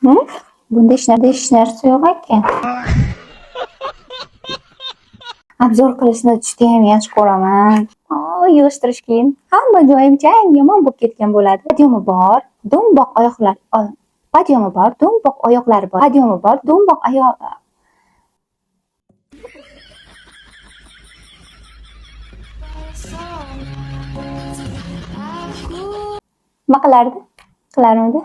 Hı? Bunda hech narsa yo'q aka. Obzor qilishni judayam yaxshi ko'raman. Yig'ishtirish qiyin. Hamma joyim chang yomon bo'lib ketgan bo'ladi. Podiyumi bor, do'mboq oyoqlar. Podiyumi bor, do'mboq oyoqlari bor. Podiyumi bor, do'mboq oyoq. Nima qilardi? Qilarmidi?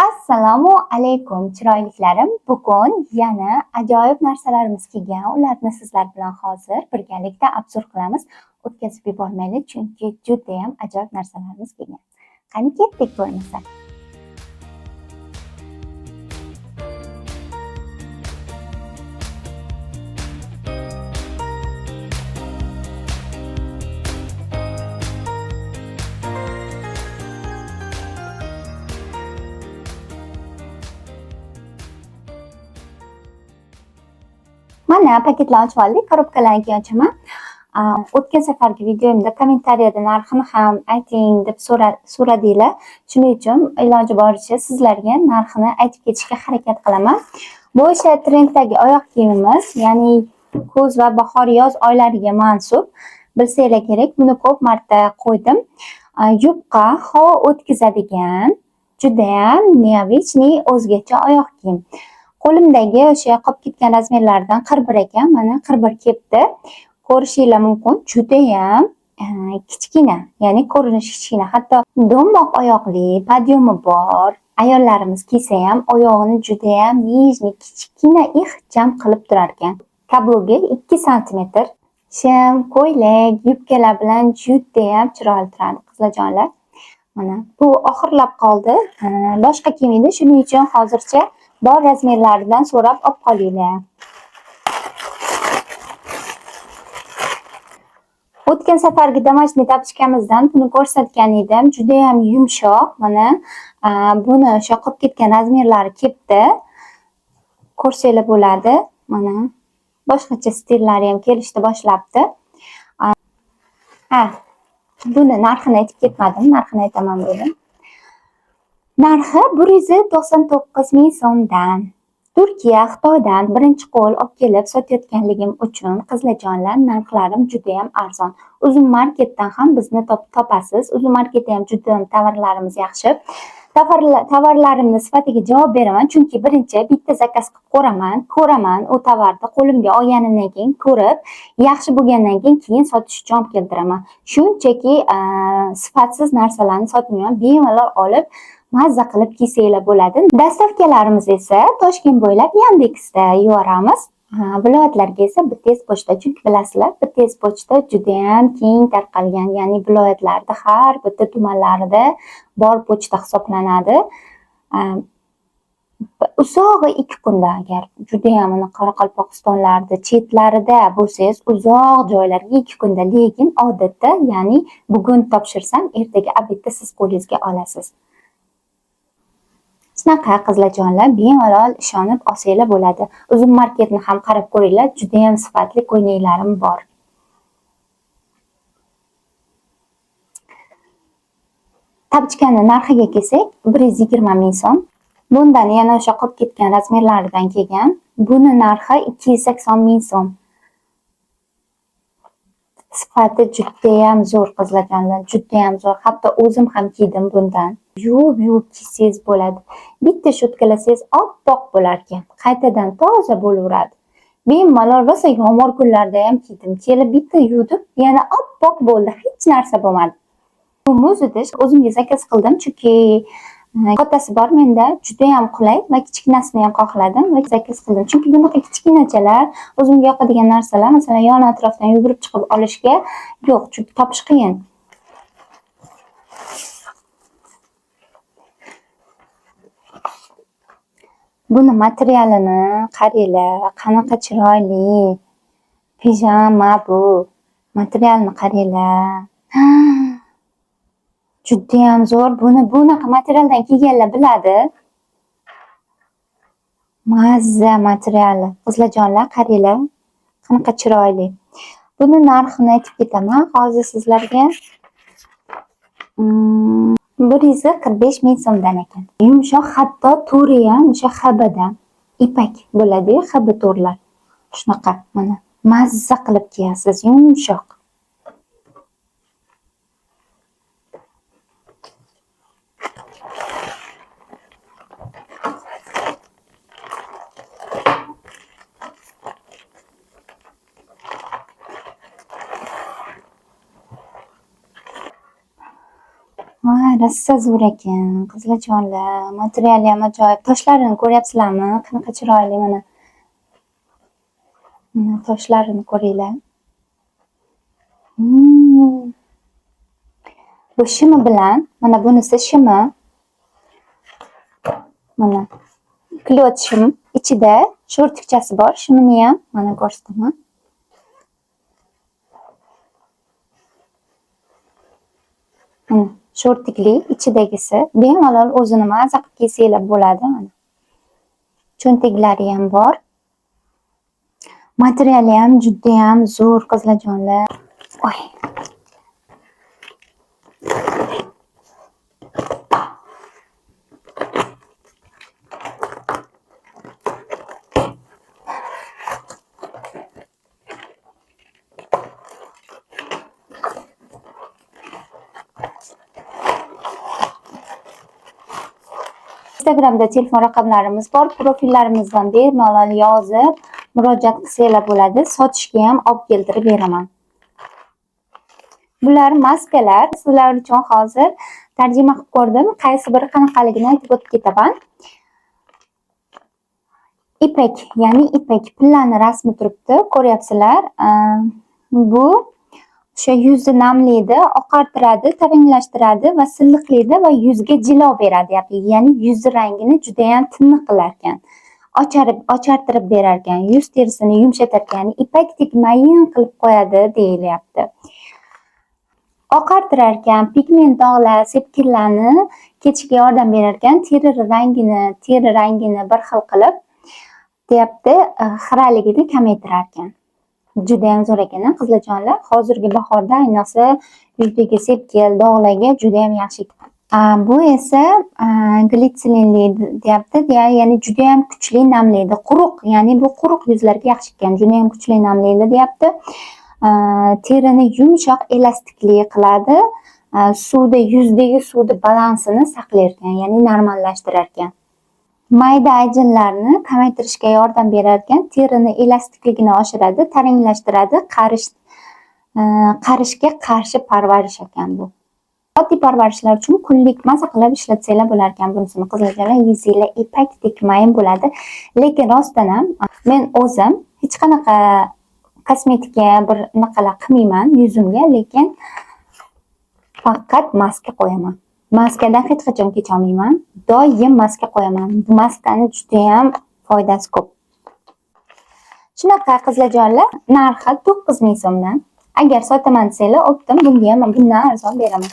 Assalomu alaykum chiroyliklarim. Bugun yana ajoyib narsalarimiz kelgan. Ularni sizlar bilan hozir birgalikda obzor qilamiz. O'tkazib yubormaylik, chunki juda ham ajoyib narsalarimiz kelgan. Qani ketdik bo'lmasa. Mana paketlarni ochib oldik, korobkalarni keyin ochaman. O'tgan safargi videomda kommentariyada narxini ham ayting deb so'radinglar. Shuning uchun iloji boricha sizlarga narxini aytib ketishga harakat qilaman. Bu o'sha trenddagi oyoq kiyimimiz, ya'ni kuz va bahor yoz oylariga mansub. Bilsanglar kerak, buni ko'p marta qo'ydim. Yupqa, havo o'tkazadigan, juda ham neovichniy o'zgacha oyoq kiyim. Qo'limdagi o'sha qolib ketgan razmerlardan 41 ekan, mana 41 kelibdi. Ko'rishinglar mumkin, juda ham kichkina, ya'ni ko'rinishi kichkina. Hatto do'mboq oyoqli, podiyumi bor. Ayollarimiz kiysa ham oyog'ini juda ham nijniy, kichkina ixcham qilib turar ekan. Kablogi 2 sm. Shim, ko'ylak, yubkalar bilan juda ham chiroyli turadi, qizlarjonlar. Mana bu oxirlab qoldi. Boshqa kelmaydi, shuning uchun hozircha bor razmerlaridan so'rab olib qolinglar. O'tgan safargi domashniy tapichkamizdan buni ko'rsatgan edim. Juda ham yumshoq. Mana buni o'sha qolib ketgan razmerlari kelibdi. Ko'rsanglar bo'ladi. Mana boshqacha stillari ham kelishni boshlabdi. Buni narxini aytib ketmadim. Narxini aytaman dedim. Narxi 199 ming so'mdan. Turkiya, Xitoydan birinchi qo'l olib kelib sotayotganligim uchun qizlarjonlar, narxlarim juda ham arzon. Uzun marketdan ham bizni topasiz. Uzun marketda ham juda ham tovarlarimiz yaxshi. Tovarlarimni sifatiga javob beraman, chunki birinchi bitta zakaz qilib ko'raman u tovarni qo'limga olganimdan keyin ko'rib, yaxshi bo'lgandan keyin sotish uchun olib keltiraman. Shunchaki sifatsiz narsalarni sotmayman, bemalol olib mazza qilib kiysanglar bo'ladi. Dastavkalarimiz esa Toshkent bo'ylab Yandexda yuboramiz. Viloyatlarga esa Bites pochta, chunki bilasizlar, Bites pochta juda ham keng tarqalgan, ya'ni viloyatlarda har bitta tumanlarida bor pochta hisoblanadi. Uzog'i 2 kunda, agar juda ham Qoraqalpog'istonlarda chetlarida bo'lsangiz, uzoq joylarga 2 kunda, lekin odatda, ya'ni bugun topshirsam, ertaga obedda siz qo'lingizga olasiz. Shunaqa qizlarjonlar, bemalol ishonib olsanglar bo'ladi. Uzun marketni ham qarab ko'ringlar, juda ham sifatli ko'ylaklarim bor. Tabichkani narxiga kelsak, 120 ming so'm. Bundan yana o'sha qolib ketgan razmerlaridan kelgan. Buni narxi 280 ming so'm. Sifati juda ham zo'r qizlarjonlar, juda ham zo'r. Hatto o'zim ham kiydim bundan. Yuvib kiysangiz bo'ladi. Bitta shotkalasangiz oppoq bo'lar ekan. Qaytadan toza bo'laveradi. Bemalol rosa yomg'ir kunlarida ham kiydim. Kelib bitta yuvdim, yana oppoq bo'ldi. Hech narsa bo'lmadi. Bu muz idish o'zimga zakaz qildim, chunki kattasi bor menda, juda ham qulay va kichkinasini ham xohladim va zakaz qildim. Chunki bunaqa kichkinachalar, o'zimga yoqadigan narsalar, masalan, yon atrofdan yugurib chiqib olishga yo'q, chunki topish qiyin. Buni materialini qaranglar, qanaqa chiroyli. Pijama bu. Materialni qaranglar. Juda ham zo'r. Buni bunaqa materialdan kiyganlar biladi. Mazza materiali. Qizlarjonlar, qaranglar. Qanaqa chiroyli. Buni narxini aytib ketaman hozir sizlarga. Bir yuz 45 ming so'mdan ekan. Yumshoq, hatto to'ri ham o'sha habadan ipak bo'ladi-yu, haba to'rlar. Shunaqa mana mazza qilib kiyasiz, yumshoq. Voy, rosa zo'r ekan, qizlarjonlar. Materiali ham ajoyib. Toshlarini ko'ryapsizlarmi? Qanaqa chiroyli mana. Mana toshlarini ko'ringlar. Bu shimi bilan, mana bunisi shimi. Mana klot shim, ichida sho'rtikchasi bor. Shimini ham mana ko'rsataman. Sho'rtikli ichidagisi bemalol o'zini maza qilib kiysanglar bo'ladi. Mana cho'ntaklari ham bor. Materiali ham juda ham zo'r, qizlarjonlar. Oy. Instagramda telefon raqamlarimiz bor. Profillarimizdan bemalol yozib, murojaat qilsanglar bo'ladi. Sotishga ham olib keltirib beraman. Bular maskalar. Sizlar uchun hozir tarjima qilib ko'rdim. Qaysi biri qanaqaligini aytib o'tib ketaman. Ipak, ya'ni ipak pillani rasmi turibdi. Ko'ryapsizlar. Bu o'sha yuzni namlaydi, oqartiradi, taranglashtiradi va silliqlaydi va yuzga jilo beradi. Ya'ni yuz rangini juda ham tiniq qilar ekan. Ochartirib berar ekan, yuz terisini yumshatar ekan, ipakdek mayin qilib qo'yadi deyilyapti. Oqartirar ekan, pigment dog'lar, sepkillarni ketishga yordam berar ekan, teri rangini bir xil qilib, deyapti, xiraligini kamaytirar ekan. Juda ham zo'r ekan, qizlarjonlar. Hozirgi bahorda ayniqsa yuzdagi sepkil dog'larga juda ham yaxshi. Bu esa glitserinli deyapti, ya'ni juda ham kuchli namlaydi. Quruq, ya'ni bu quruq yuzlarga yaxshi ekan, juda ham kuchli namlaydi deyapti. Terini yumshoq, elastikli qiladi. Yuzdagi suvni balansini saqlar ekan, ya'ni normallashtirar ekan. Mayda ajinlarni kamaytirishga yordam berar ekan, terini elastikligini oshiradi, taranglashtiradi, qarishga qarshi parvarish ekan bu. Oddiy parvarishlar uchun kunlik maza qilib ishlatsanglar bo'lar ekan bunisini, qizlarjonlar. Yuzinglar ipakdek mayin bo'ladi. Lekin rostdan ham men o'zim hech qanaqa kosmetika bir naqalar qilmayman yuzimga, lekin faqat maska qo'yaman. Maskadan hech qachon kecholmayman. Doim maska qo'yaman. Bu maskani juda ham foydasi ko'p. Shunaqa qizlarjonlar, narxi 9 ming so'mdan. Agar sotaman desanglar, o'ptim, bunga ham bundan arzon beraman.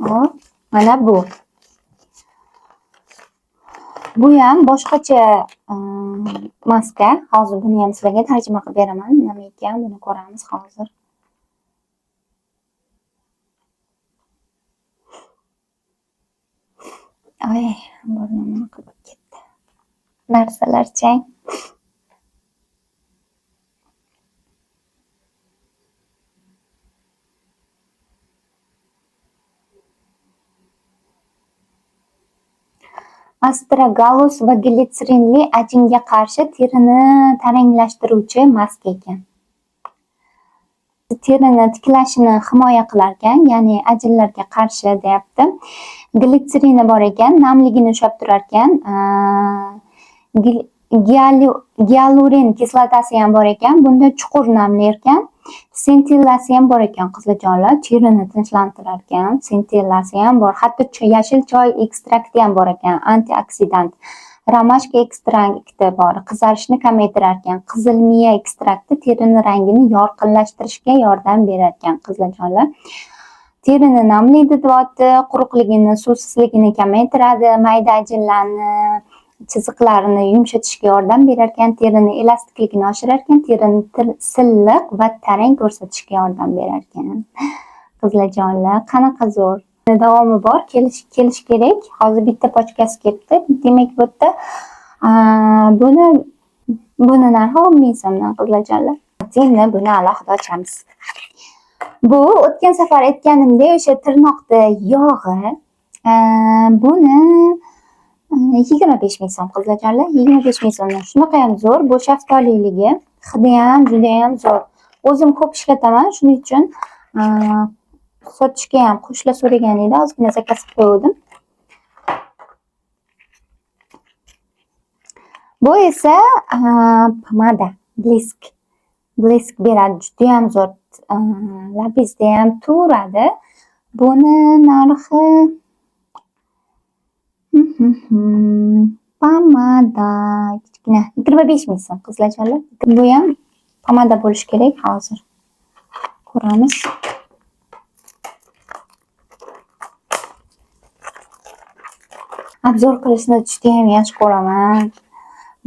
Hop, mana bu. Bu ham boshqacha maska. Hozir buni ham sizlarga tarjima qilib beraman. Nima ekan, buni ko'ramiz hozir. Ay, burnimni qilib ketdi. Narsalar chang. Astragalus va glitserinli ajinga qarshi terini taranglashtiruvchi maska ekan. Terini tiklashini himoya qilar ekan, ya'ni ajinlarga qarshi deyapti. Glitserini bor ekan, namligini ushlab turar ekan. Gialurin kislotasi ham bor ekan, bunda chuqur namlar ekan. Sentillasi ham bor ekan, qizlarjonlar, terini tinchlantirar ekan. Sentillasi ham bor, hatto yashil choy ekstrakti ham bor ekan, antioksidant. Romashka ekstrakti bor, qizarishni kamaytirar ekan. Qizil miya ekstrakti terini rangini yorqinlashtirishga yordam berar ekan, qizlarjonlar. Terini namlaydi deyapti, quruqligini, suvsizligini kamaytiradi, mayda ajinlarni, chiziqlarini yumshatishga yordam berar ekan, terini elastikligini oshirar ekan, terini silliq va tarang ko'rsatishga yordam berar ekan. Qizlarjonlar, qanaqa zo'r. Davomi bor, kelish kerak. Hozir bitta pochkasi ketdi. Demak, bu yerda buni narxi 10 ming so'mdan qizlarjonlar. Endi buni alohida ochamiz. Bu o'tgan safar aytganimdek o'sha tirnoqda yog'i. Buni 25 ming so'm qizlarjonlar, 25 ming so'mdan. Shunaqa ham zo'r, bu shaftoliligi, hidi ham juda ham zo'r. O'zim ko'p ishlataman, shuning uchun sotishga ham qo'shila so'ragan edi, ozgina zakaz qilib qo'ydim. Bu esa pomada Blisk beradi, juda ham zo'r. Labizda ham turadi. Buni narxi pomada kichkina 25 ming so'm qizlarjonlar. Bu ham pomada bo'lishi kerak. Hozir ko'ramiz. Obzor qilishni juda ham yaxshi ko'raman.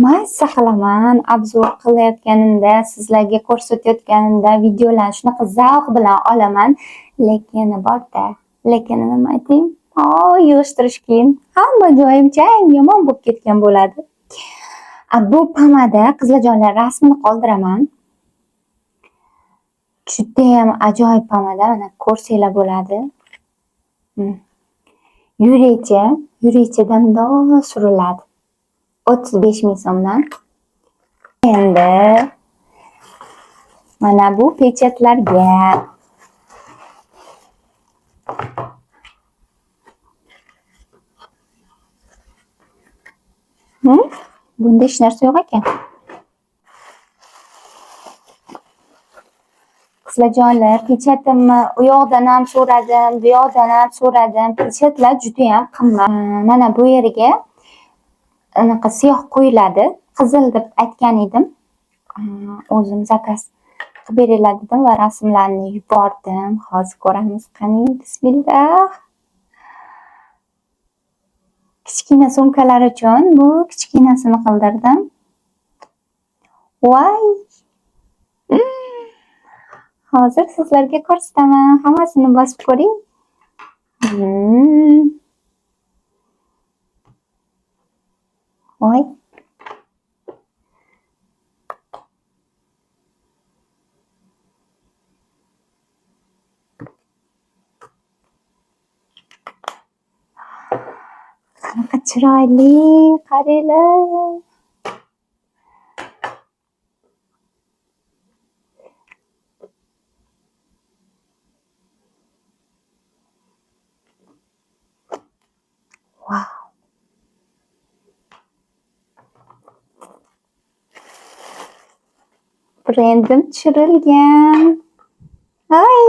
Mazza qilaman obzor qilayotganimda, sizlarga ko'rsatayotganimda videolarni shunaqa zavq bilan olaman. Lekin borda, lekin nima ayting? Yig'ishtirish qiyin. Hamma joyim chang yomon bo'lib ketgan bo'ladi. Bu pomada qizlarjonlar, rasmini qoldiraman. Juda ham ajoyib pomada, mana ko'rsanglar bo'ladi. Yuricha damdor suriladi. 35 ming so'mdan. Endi mana bu pechatlarga bunda hech narsa yo'q ekan. Qizlarjonlar, pechatimni u yoqdan ham so'radim, bu yoqdan ham so'radim. Pechatlar juda ham qimmat. Mana bu yeriga anaqa siyoh qo'yiladi. Qizil deb aytgan edim. O'zim zakaz qilib beringlar dedim va rasmlarni yubordim. Hozir ko'ramiz qani. Bismillah. Kichkina sumkalar uchun bu kichkinasini qildirdim. Voy! Hozir sizlarga ko'rsataman. Hammasini bosib ko'ring. Voy! Qanaqa chiroyli, qaranglar. Wow. Brendim tushirilgan. Ay!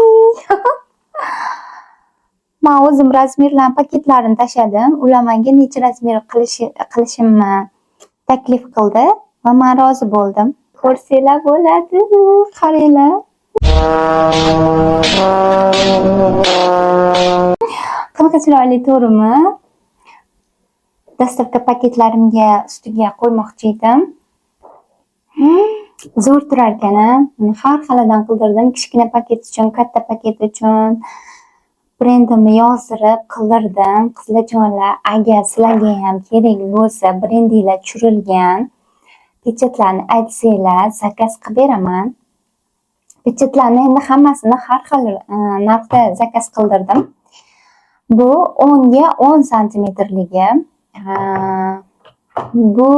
Men o'zim razmerlarni paketlarini tashladim. Ular menga necha razmer qilishimni taklif qildi va men rozi bo'ldim. Ko'rsanglar bo'ladi. Qaranglar. Qanaqa chiroyli to'rimi? Dastlabki paketlarimga ustiga qo'ymoqchi edim. Zo'r turar ekan. Har xilidan qildirdim. Kichkina paket uchun, katta paket uchun. Brendimni yozdirib qildirdim. Qizlarjonlar, agar sizlarga ham kerak bo'lsa, brendinglar tushirilgan pechatlarni aytsanglar, zakaz qilib beraman. Pechatlarni endi hammasini har xil narxda zakaz qildirdim. Bu 10 ga 10 santimetrligi. Bu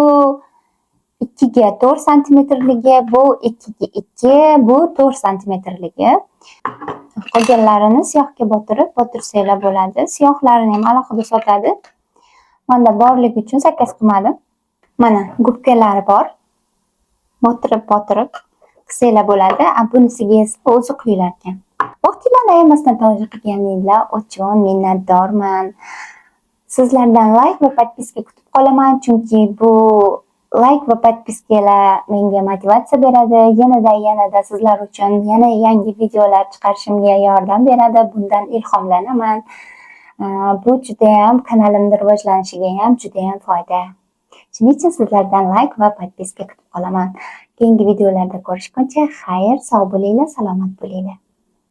2 ga 4 santimetrligi, bu 2 ga 2, bu 4 santimetrligi. Qolganlarini siyohga botirsanglar bo'ladi. Siyohlarini ham alohida sotadi. Menda borligi uchun zakaz qilmadim. Mana gubkalari bor. Botirib qilsanglar bo'ladi. Bunisiga esa o'zi quyilar ekan. Vaqtinglarni ayamasdan tomosha qilganinglar uchun minnatdorman. Sizlardan like va podpiska kutib qolaman, chunki bu like va podpiskalar menga motivatsiya beradi. Yanada sizlar uchun yana yangi videolar chiqarishimga yordam beradi. Bundan ilhomlanaman. Bu juda ham kanalimning rivojlanishiga ham juda ham foyda. Shuning uchun sizlardan like va podpiska kutib qolaman. Keyingi videolarda ko'rishguncha xayr, sog' bo'linglar, salomat bo'linglar.